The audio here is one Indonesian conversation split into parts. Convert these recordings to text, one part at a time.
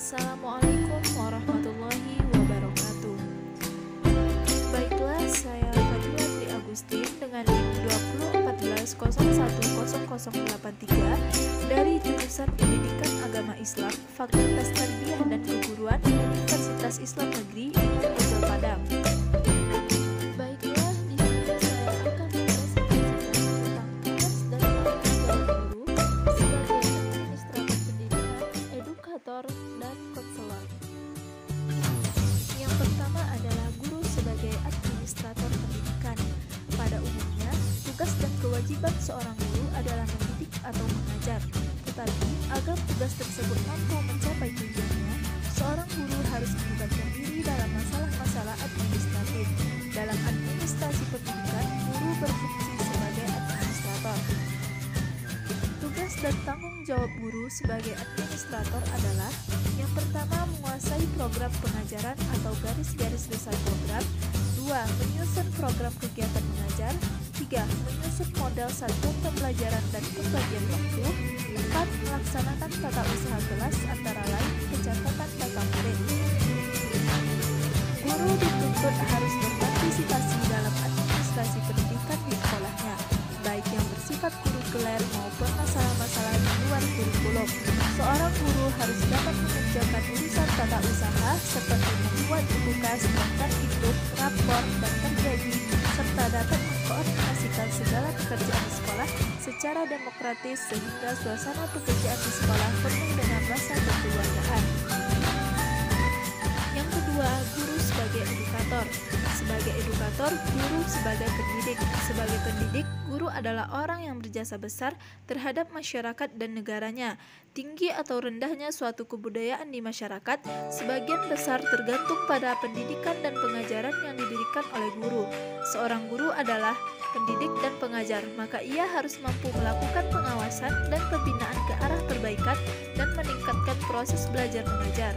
Assalamualaikum warahmatullahi wabarakatuh. Baiklah, saya Fadila Dwi Agustin dengan NIM 2014010083 dari jurusan Pendidikan Agama Islam, Fakultas Tarbiyah dan Keguruan Universitas Islam Negeri Ujung Padang. Baiklah, di sini saya akan menjelaskan tentang tugas dan tanggung jawab guru sebagai administrator pendidikan, edukator, dan konselor. Yang pertama adalah guru sebagai administrator pendidikan. Pada umumnya, tugas dan kewajiban seorang guru adalah mendidik atau mengajar. Tetapi, agar tugas tersebut mampu mencapai tujuannya, seorang guru harus melibatkan diri dalam masalah-masalah administratif. Dalam administrasi pendidikan, guru berfungsi sebagai administrator. Tugas dan tanggung jawab guru sebagai administrator adalah: yang pertama, menguasai program pengajaran atau garis-garis besar program. 2. Menyusun program kegiatan mengajar. 3. Menyusun model satuan pembelajaran dan pembagian waktu. 4. Melaksanakan tata usaha kelas antara lain pencatatan data murid. Guru dituntut harus berpartisipasi dalam administrasi pendidikan di sekolahnya, baik yang bersifat kurikuler maupun masalah-masalah di luar kurikulum. Seorang guru harus dapat mengerjakan urusan tata usaha seperti membuat buku kas, daftar hitung, rapor, dan terjadi, serta dapat mengkoordinasikan segala pekerjaan di sekolah secara demokratis sehingga suasana pekerjaan di sekolah penuh dengan rasa kekeluargaan. Yang kedua, guru sebagai edukator. Sebagai edukator, guru sebagai pendidik. Sebagai pendidik, guru adalah orang yang berjasa besar terhadap masyarakat dan negaranya. Tinggi atau rendahnya suatu kebudayaan di masyarakat sebagian besar tergantung pada pendidikan dan pengajaran yang diberikan oleh guru. Seorang guru adalah pendidik dan pengajar, maka ia harus mampu melakukan pengawasan dan pembinaan ke arah perbaikan dan meningkatkan proses belajar mengajar.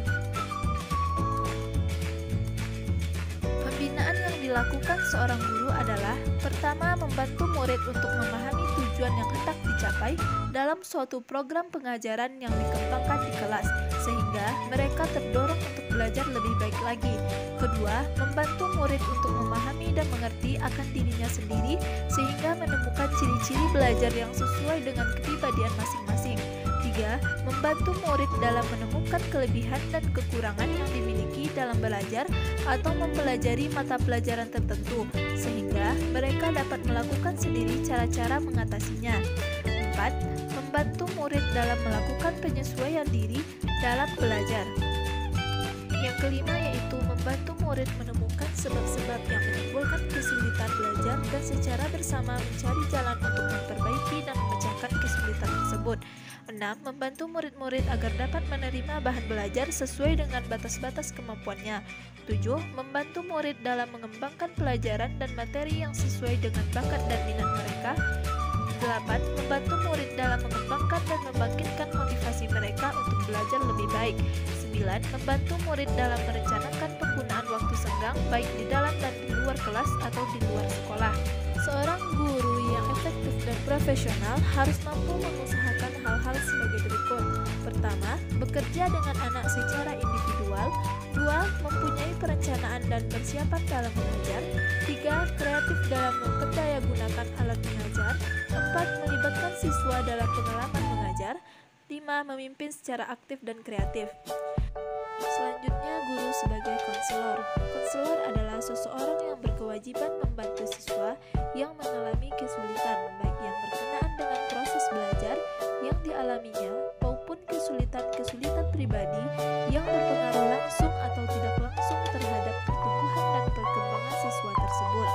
Pembinaan yang dilakukan seorang guru adalah: pertama, membantu murid untuk memahami tujuan yang hendak dicapai dalam suatu program pengajaran yang dikembangkan di kelas, sehingga mereka terdorong untuk belajar lebih baik lagi. Kedua, membantu murid untuk memahami dan mengerti akan dirinya sendiri, sehingga menemukan ciri-ciri belajar yang sesuai dengan kepribadian masing-masing. 3. Membantu murid dalam menemukan kelebihan dan kekurangan yang dimiliki dalam belajar atau mempelajari mata pelajaran tertentu, sehingga mereka dapat melakukan sendiri cara-cara mengatasinya. 4. Membantu murid dalam melakukan penyesuaian diri dalam belajar. Yang kelima yaitu membantu murid menemukan sebab-sebab yang menimbulkan kesulitan belajar dan secara bersama mencari jalan untuk memperbaiki dan memecahkan kesulitan tersebut. 6. Membantu murid-murid agar dapat menerima bahan belajar sesuai dengan batas-batas kemampuannya. 7. Membantu murid dalam mengembangkan pelajaran dan materi yang sesuai dengan bakat dan minat mereka. 8. Membantu murid dalam mengembangkan dan membangkitkan motivasi mereka untuk belajar lebih baik. 9. Membantu murid dalam merencanakan penggunaan waktu senggang baik di dalam dan di luar kelas atau di luar sekolah. Seorang guru yang efektif dan profesional harus mampu mengusahakan hal-hal sebagai berikut. Pertama, bekerja dengan anak secara individual. 2. Mempunyai perencanaan dan persiapan dalam mengajar. 3. Kreatif dalam memperdayagunakan alat mengajar. 4. Melibatkan siswa dalam pengalaman mengajar. 5. Memimpin secara aktif dan kreatif. Selanjutnya, guru sebagai konselor. Konselor adalah seseorang yang berkewajiban membantu siswa yang mengalami kesulitan, baik yang berkenaan dengan proses belajar yang dialaminya maupun kesulitan-kesulitan pribadi yang berpengaruh langsung atau tidak langsung terhadap pertumbuhan dan perkembangan siswa tersebut.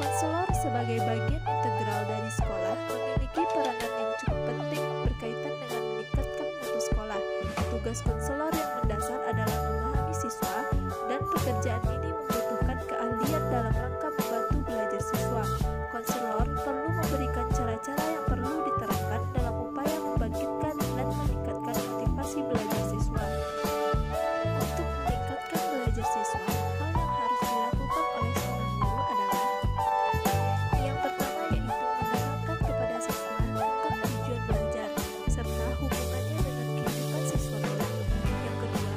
Konselor sebagai bagian integral dari sekolah memiliki peranan yang cukup penting berkaitan dengan meningkatkan mutu sekolah. Tugas konselor yang mendasar adalah memahami siswa, dan pekerjaan ini membutuhkan keahlian dalam rangka membantu belajar siswa. Konselor perlu memberikan cara-cara yang perlu diterapkan dalam upaya membangkitkan dan meningkatkan motivasi belajar siswa. Untuk meningkatkan belajar siswa, hal yang harus dilakukan oleh seorang guru adalah: yang pertama yaitu menerangkan kepada siswa tentang tujuan belajar serta hubungannya dengan kehidupan siswa kelak. Yang kedua,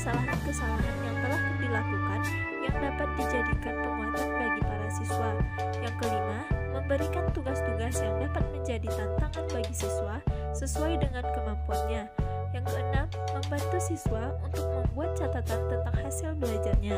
kesalahan-kesalahan yang telah dilakukan yang dapat dijadikan penguatan bagi para siswa. Yang kelima, memberikan tugas-tugas yang dapat menjadi tantangan bagi siswa sesuai dengan kemampuannya. Yang keenam, membantu siswa untuk membuat catatan tentang hasil belajarnya.